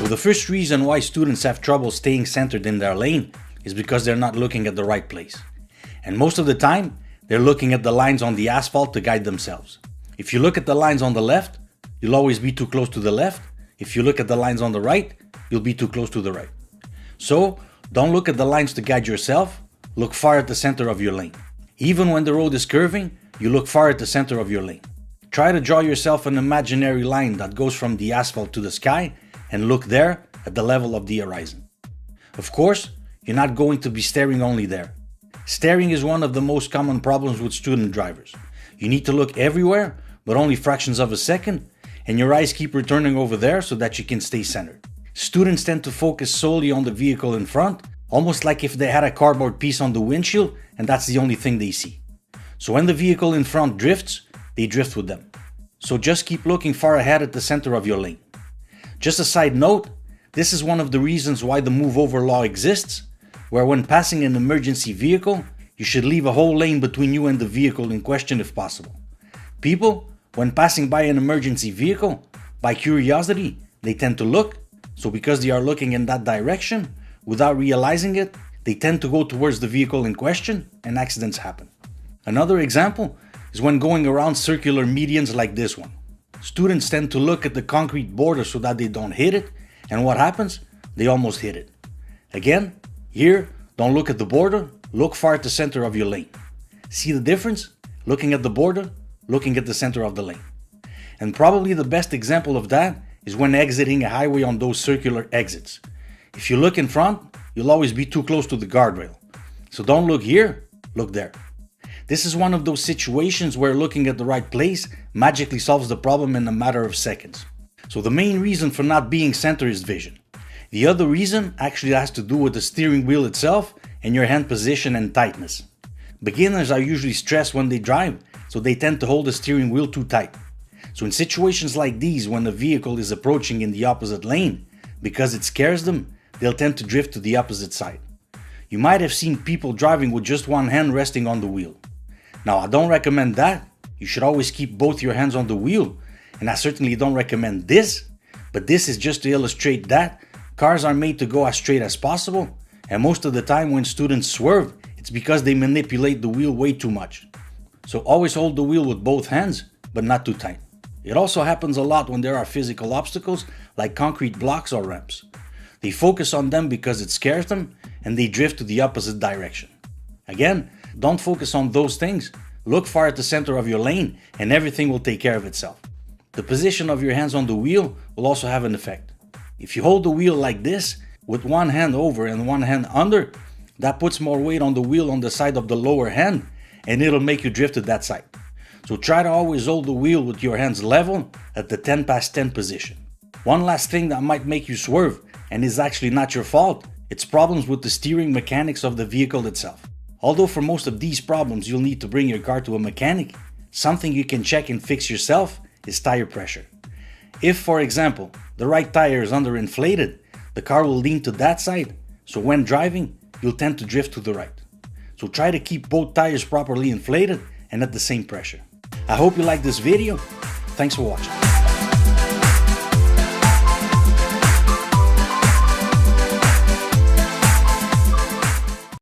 So the first reason why students have trouble staying centered in their lane is because they're not looking at the right place. And most of the time, they're looking at the lines on the asphalt to guide themselves. If you look at the lines on the left, you'll always be too close to the left. If you look at the lines on the right, you'll be too close to the right. So don't look at the lines to guide yourself, look far at the center of your lane. Even when the road is curving, you look far at the center of your lane. Try to draw yourself an imaginary line that goes from the asphalt to the sky and look there at the level of the horizon. Of course, you're not going to be staring only there. Staring is one of the most common problems with student drivers. You need to look everywhere, but only fractions of a second, and your eyes keep returning over there so that you can stay centered. Students tend to focus solely on the vehicle in front, almost like if they had a cardboard piece on the windshield and that's the only thing they see. So when the vehicle in front drifts, they drift with them. So just keep looking far ahead at the center of your lane. Just a side note, this is one of the reasons why the move over law exists, where when passing an emergency vehicle, you should leave a whole lane between you and the vehicle in question if possible. People, when passing by an emergency vehicle, by curiosity, they tend to look, so because they are looking in that direction, without realizing it, they tend to go towards the vehicle in question and accidents happen. Another example is when going around circular medians like this one. Students tend to look at the concrete border so that they don't hit it, and what happens? They almost hit it. Again, here, don't look at the border, look far at the center of your lane. See the difference? Looking at the border, looking at the center of the lane. And probably the best example of that is when exiting a highway on those circular exits. If you look in front, you'll always be too close to the guardrail. So don't look here, look there. This is one of those situations where looking at the right place magically solves the problem in a matter of seconds. So the main reason for not being centered is vision. The other reason actually has to do with the steering wheel itself and your hand position and tightness. Beginners are usually stressed when they drive, so they tend to hold the steering wheel too tight. So in situations like these, when the vehicle is approaching in the opposite lane, because it scares them, they'll tend to drift to the opposite side. You might have seen people driving with just one hand resting on the wheel. Now, I don't recommend that. You should always keep both your hands on the wheel, and I certainly don't recommend this, but this is just to illustrate that cars are made to go as straight as possible, and most of the time when students swerve, it's because they manipulate the wheel way too much. So always hold the wheel with both hands, but not too tight. It also happens a lot when there are physical obstacles like concrete blocks or ramps. They focus on them because it scares them, and they drift to the opposite direction. Again, don't focus on those things. Look far at the center of your lane and everything will take care of itself. The position of your hands on the wheel will also have an effect. If you hold the wheel like this, with one hand over and one hand under, that puts more weight on the wheel on the side of the lower hand and it'll make you drift to that side. So try to always hold the wheel with your hands level at the 10 past 10 position. One last thing that might make you swerve and is actually not your fault, it's problems with the steering mechanics of the vehicle itself. Although for most of these problems you'll need to bring your car to a mechanic, something you can check and fix yourself is tire pressure. If, for example, the right tire is underinflated, the car will lean to that side, so when driving, you'll tend to drift to the right. So try to keep both tires properly inflated and at the same pressure. I hope you liked this video. Thanks for watching.